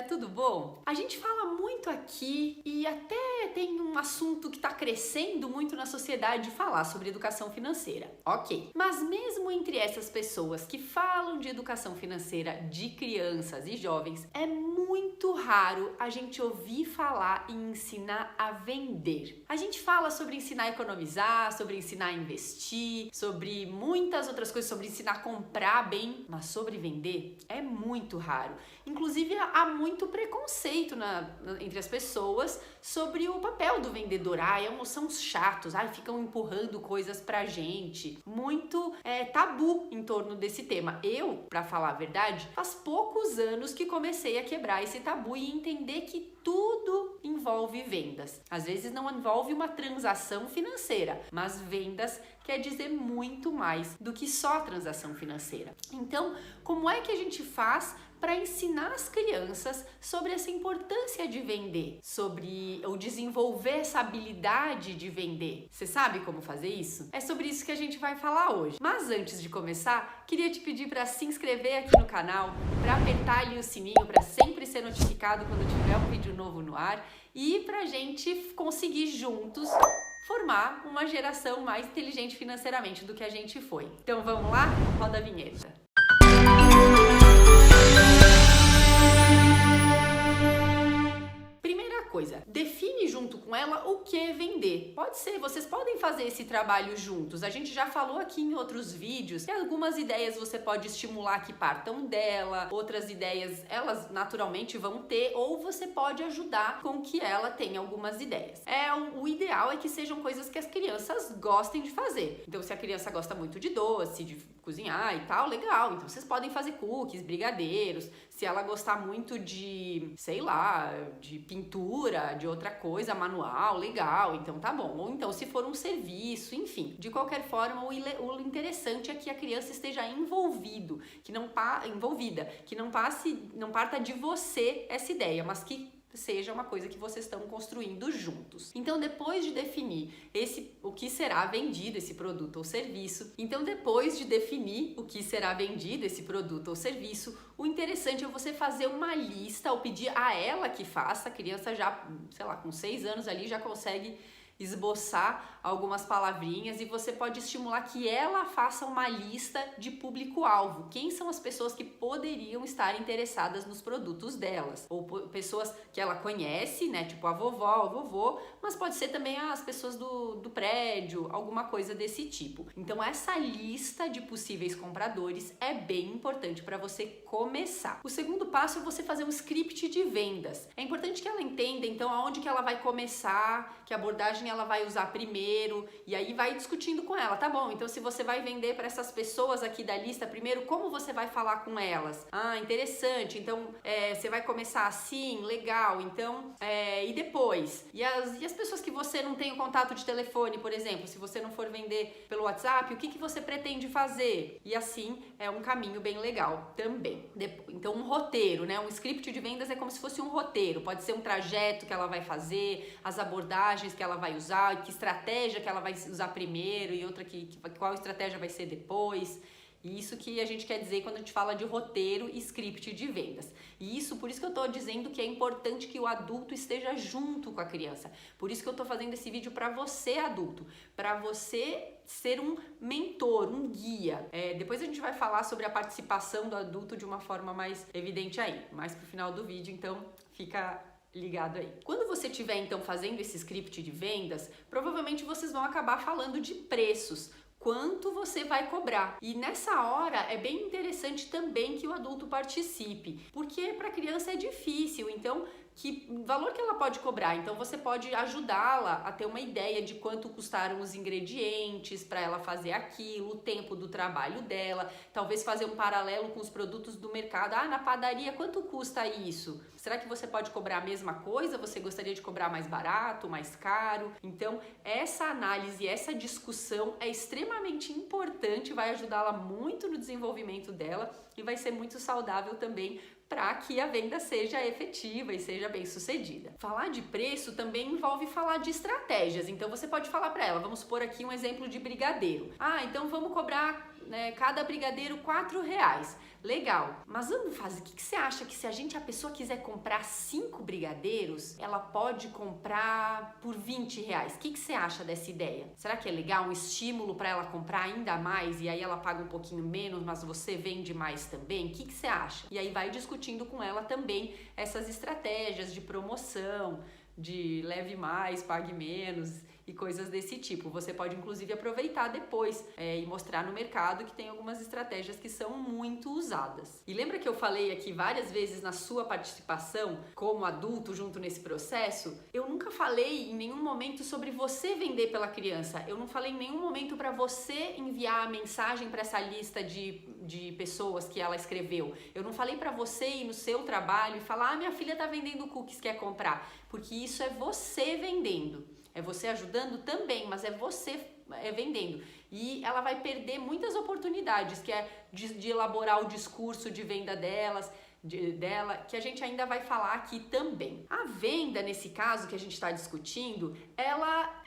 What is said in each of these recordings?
tudo bom? A gente fala muito aqui e até tem um assunto que está crescendo muito na sociedade de falar sobre educação financeira. Ok, mas mesmo entre essas pessoas que falam de educação financeira de crianças e jovens, é muito raro a gente ouvir falar em ensinar a vender. A gente fala sobre ensinar a economizar, sobre ensinar a investir, sobre muitas outras coisas, sobre ensinar a comprar bem, mas sobre vender é muito raro. Inclusive, há muito preconceito entre as pessoas sobre o papel do vendedor. São os chatos, ficam empurrando coisas pra gente. Muito tabu em torno desse tema. Eu, pra falar a verdade, faz poucos anos que comecei a quebrar esse tabu e entender que tudo envolve vendas. Às vezes não envolve uma transação financeira, mas vendas quer dizer muito mais do que só transação financeira. Então, como é que a gente faz para ensinar as crianças sobre essa importância de vender, ou desenvolver essa habilidade de vender? Você sabe como fazer isso? É sobre isso que a gente vai falar hoje. Mas antes de começar, queria te pedir para se inscrever aqui no canal, para apertar ali o sininho para sempre ser notificado quando tiver um vídeo novo no ar e para a gente conseguir juntos formar uma geração mais inteligente financeiramente do que a gente foi. Então vamos lá? Roda a vinheta. Coisa, define junto com ela o que é vender. Pode ser, vocês podem fazer esse trabalho juntos. A gente já falou aqui em outros vídeos que algumas ideias você pode estimular que partam dela, outras ideias elas naturalmente vão ter, ou você pode ajudar com que ela tenha algumas ideias. O ideal é que sejam coisas que as crianças gostem de fazer. Então, se a criança gosta muito de doce, de cozinhar e tal, legal. Então, vocês podem fazer cookies, brigadeiros. Se ela gostar muito de, sei lá, de pintura, de outra coisa, manual, legal, então tá bom. Ou então, se for um serviço, enfim. De qualquer forma, o interessante é que a criança esteja envolvida, que não parta de você essa ideia, mas que seja uma coisa que vocês estão construindo juntos. Então, depois de definir o que será vendido, esse produto ou serviço, o interessante é você fazer uma lista ou pedir a ela que faça. A criança já, sei lá, com 6 anos ali já consegue esboçar algumas palavrinhas e você pode estimular que ela faça uma lista de público-alvo. Quem são as pessoas que poderiam estar interessadas nos produtos delas? Ou pessoas que ela conhece, né? Tipo a vovó, o vovô, mas pode ser também as pessoas do prédio, alguma coisa desse tipo. Então, essa lista de possíveis compradores é bem importante para você começar. O segundo passo é você fazer um script de vendas. É importante que ela entenda, então, aonde que ela vai começar, que abordagem ela vai usar primeiro, e aí vai discutindo com ela, tá bom, então se você vai vender para essas pessoas aqui da lista primeiro, como você vai falar com elas? Interessante, então você vai começar assim, legal, então, e depois? E as pessoas que você não tem o contato de telefone, por exemplo, se você não for vender pelo WhatsApp, o que você pretende fazer? E assim, é um caminho bem legal também. Então, um roteiro, né? Um script de vendas é como se fosse um roteiro, pode ser um trajeto que ela vai fazer, as abordagens que ela vai usar, que estratégia que ela vai usar primeiro e outra qual estratégia vai ser depois. E isso que a gente quer dizer quando a gente fala de roteiro e script de vendas. E por isso que eu tô dizendo que é importante que o adulto esteja junto com a criança. Por isso que eu tô fazendo esse vídeo para você, adulto, para você ser um mentor, um guia. Depois a gente vai falar sobre a participação do adulto de uma forma mais evidente aí, mais pro final do vídeo, então fica ligado aí. Quando você estiver então fazendo esse script de vendas, provavelmente vocês vão acabar falando de preços. Quanto você vai cobrar? E nessa hora é bem interessante também que o adulto participe, porque para a criança é difícil, então que valor que ela pode cobrar? Então você pode ajudá-la a ter uma ideia de quanto custaram os ingredientes para ela fazer aquilo, o tempo do trabalho dela, talvez fazer um paralelo com os produtos do mercado. Na padaria quanto custa isso? Será que você pode cobrar a mesma coisa? Você gostaria de cobrar mais barato, mais caro? Então, essa análise, essa discussão é extremamente importante, vai ajudá-la muito no desenvolvimento dela e vai ser muito saudável também para que a venda seja efetiva e seja bem sucedida. Falar de preço também envolve falar de estratégias. Então, você pode falar para ela, vamos supor aqui um exemplo de brigadeiro. Então vamos cobrar né, cada brigadeiro R$4. Legal, mas vamos fazer, o que você acha que se a pessoa quiser comprar 5 brigadeiros, ela pode comprar por R$20? O que você acha dessa ideia? Será que é legal, um estímulo para ela comprar ainda mais e aí ela paga um pouquinho menos, mas você vende mais também? O que você acha? E aí vai discutindo com ela também essas estratégias de promoção, de leve mais, pague menos e coisas desse tipo. Você pode inclusive aproveitar depois e mostrar no mercado que tem algumas estratégias que são muito usadas. E lembra que eu falei aqui várias vezes na sua participação como adulto junto nesse processo? Eu nunca falei em nenhum momento sobre você vender pela criança. Eu não falei em nenhum momento para você enviar a mensagem para essa lista de pessoas que ela escreveu. Eu não falei para você ir no seu trabalho e falar: minha filha tá vendendo cookies, quer comprar? Porque isso é você vendendo. É você ajudando também, mas é você vendendo. E ela vai perder muitas oportunidades, que é de elaborar o discurso de venda dela, que a gente ainda vai falar aqui também. A venda, nesse caso que a gente está discutindo, ela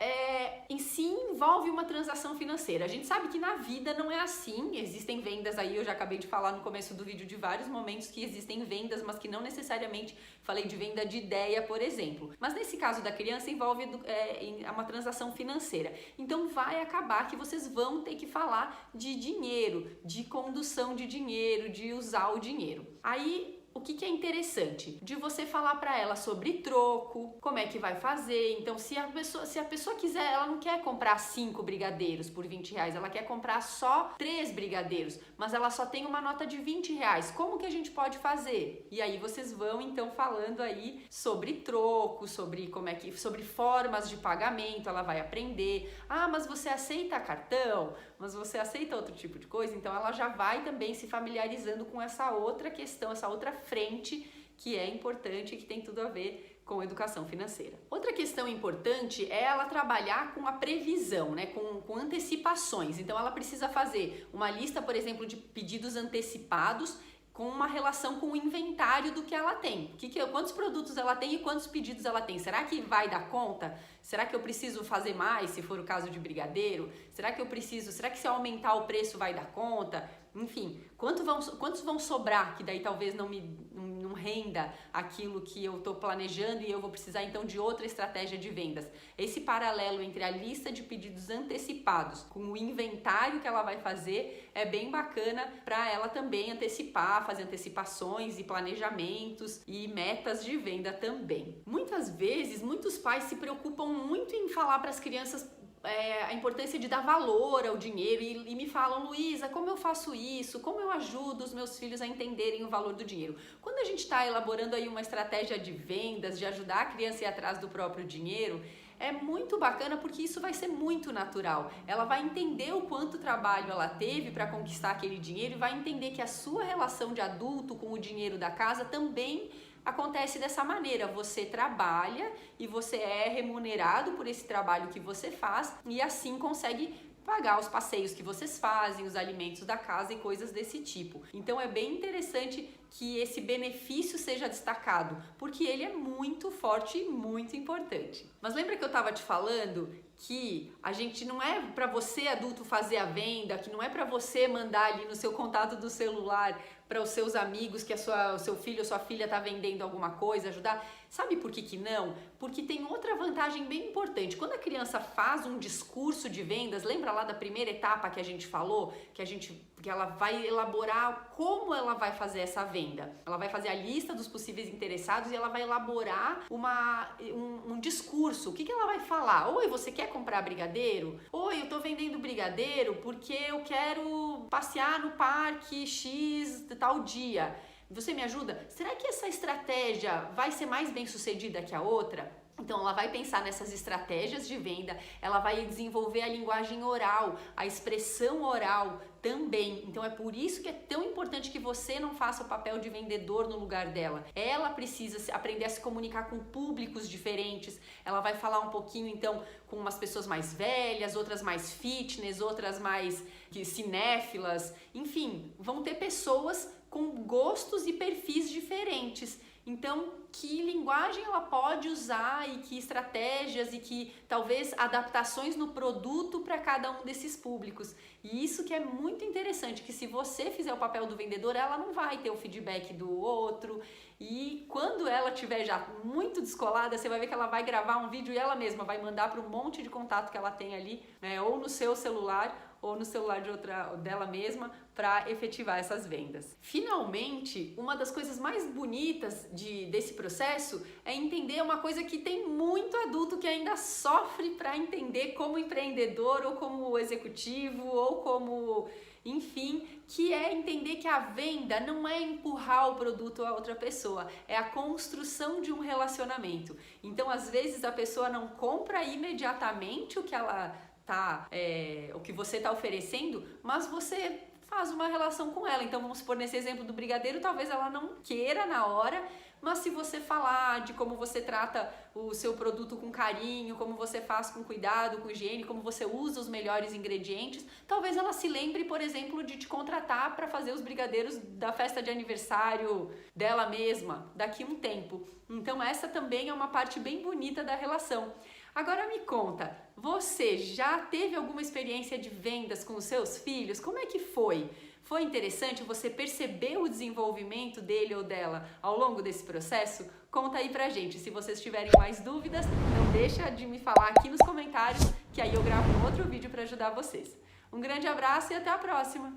em si envolve uma transação financeira. A gente sabe que na vida não é assim, existem vendas aí, eu já acabei de falar no começo do vídeo de vários momentos que existem vendas, mas que não necessariamente falei de venda de ideia, por exemplo. Mas nesse caso da criança envolve uma transação financeira. Então vai acabar que vocês vão ter que falar de dinheiro, de condução de dinheiro, de usar o dinheiro. Aí, o que é interessante? De você falar para ela sobre troco, como é que vai fazer. Então, se a pessoa quiser, ela não quer comprar 5 brigadeiros por R$20, ela quer comprar só 3 brigadeiros, mas ela só tem uma nota de R$20. Como que a gente pode fazer? E aí vocês vão então falando aí sobre troco, sobre sobre formas de pagamento, ela vai aprender. Ah, mas você aceita cartão? Mas você aceita outro tipo de coisa? Então ela já vai também se familiarizando com essa outra questão, essa outra frente que é importante e que tem tudo a ver com educação financeira. Outra questão importante é ela trabalhar com a previsão, né? Com antecipações. Então ela precisa fazer uma lista, por exemplo, de pedidos antecipados com uma relação com o inventário do que ela tem. Quantos produtos ela tem e quantos pedidos ela tem? Será que vai dar conta? Será que eu preciso fazer mais, se for o caso de brigadeiro? Será que se eu aumentar o preço vai dar conta? Enfim, quantos vão sobrar, que daí talvez não renda aquilo que eu estou planejando e eu vou precisar então de outra estratégia de vendas. Esse paralelo entre a lista de pedidos antecipados com o inventário que ela vai fazer é bem bacana para ela também antecipar, fazer antecipações e planejamentos e metas de venda também. Muitas vezes, muitos pais se preocupam muito em falar para as crianças a importância de dar valor ao dinheiro e me falam: Luísa, como eu faço isso? Como eu ajudo os meus filhos a entenderem o valor do dinheiro? Quando a gente está elaborando aí uma estratégia de vendas, de ajudar a criança a ir atrás do próprio dinheiro, é muito bacana porque isso vai ser muito natural. Ela vai entender o quanto trabalho ela teve para conquistar aquele dinheiro e vai entender que a sua relação de adulto com o dinheiro da casa também acontece dessa maneira. Você trabalha e você é remunerado por esse trabalho que você faz e assim consegue pagar os passeios que vocês fazem, os alimentos da casa e coisas desse tipo. Então é bem interessante que esse benefício seja destacado, porque ele é muito forte e muito importante. Mas lembra que eu estava te falando que a gente não é para você adulto fazer a venda, que não é para você mandar ali no seu contato do celular para os seus amigos que o seu filho ou sua filha está vendendo alguma coisa, ajudar. Sabe por que não? Porque tem outra vantagem bem importante. Quando a criança faz um discurso de vendas, lembra lá da primeira etapa que a gente falou, que ela vai elaborar como ela vai fazer essa venda. Ela vai fazer a lista dos possíveis interessados e ela vai elaborar um discurso. O que ela vai falar? Oi, você quer comprar brigadeiro? Oi, eu tô vendendo brigadeiro porque eu quero passear no parque X tal dia. Você me ajuda? Será que essa estratégia vai ser mais bem sucedida que a outra? Então ela vai pensar nessas estratégias de venda, ela vai desenvolver a linguagem oral, a expressão oral também. Então é por isso que é tão importante que você não faça o papel de vendedor no lugar dela. Ela precisa aprender a se comunicar com públicos diferentes. Ela vai falar um pouquinho então com umas pessoas mais velhas, outras mais fitness, outras mais cinéfilas. Enfim, vão ter pessoas com gostos e perfis diferentes. Então, que linguagem ela pode usar e que estratégias e que talvez adaptações no produto para cada um desses públicos. E isso que é muito interessante, que se você fizer o papel do vendedor, ela não vai ter o feedback do outro. E quando ela estiver já muito descolada, você vai ver que ela vai gravar um vídeo e ela mesma vai mandar para um monte de contato que ela tem ali, né, ou no seu celular ou no celular de outra dela mesma, para efetivar essas vendas. Finalmente, uma das coisas mais bonitas desse processo é entender uma coisa que tem muito adulto que ainda sofre para entender como empreendedor ou como executivo ou como, enfim, que é entender que a venda não é empurrar o produto a outra pessoa, é a construção de um relacionamento. Então, às vezes a pessoa não compra imediatamente o que você está oferecendo, mas você faz uma relação com ela. Então vamos supor, nesse exemplo do brigadeiro, talvez ela não queira na hora, mas se você falar de como você trata o seu produto com carinho, como você faz com cuidado, com higiene, como você usa os melhores ingredientes, talvez ela se lembre, por exemplo, de te contratar para fazer os brigadeiros da festa de aniversário dela mesma daqui a um tempo. Então essa também é uma parte bem bonita da relação. Agora me conta, você já teve alguma experiência de vendas com os seus filhos? Como é que foi? Foi interessante? Você percebeu o desenvolvimento dele ou dela ao longo desse processo? Conta aí pra gente. Se vocês tiverem mais dúvidas, não deixa de me falar aqui nos comentários, que aí eu gravo um outro vídeo para ajudar vocês. Um grande abraço e até a próxima!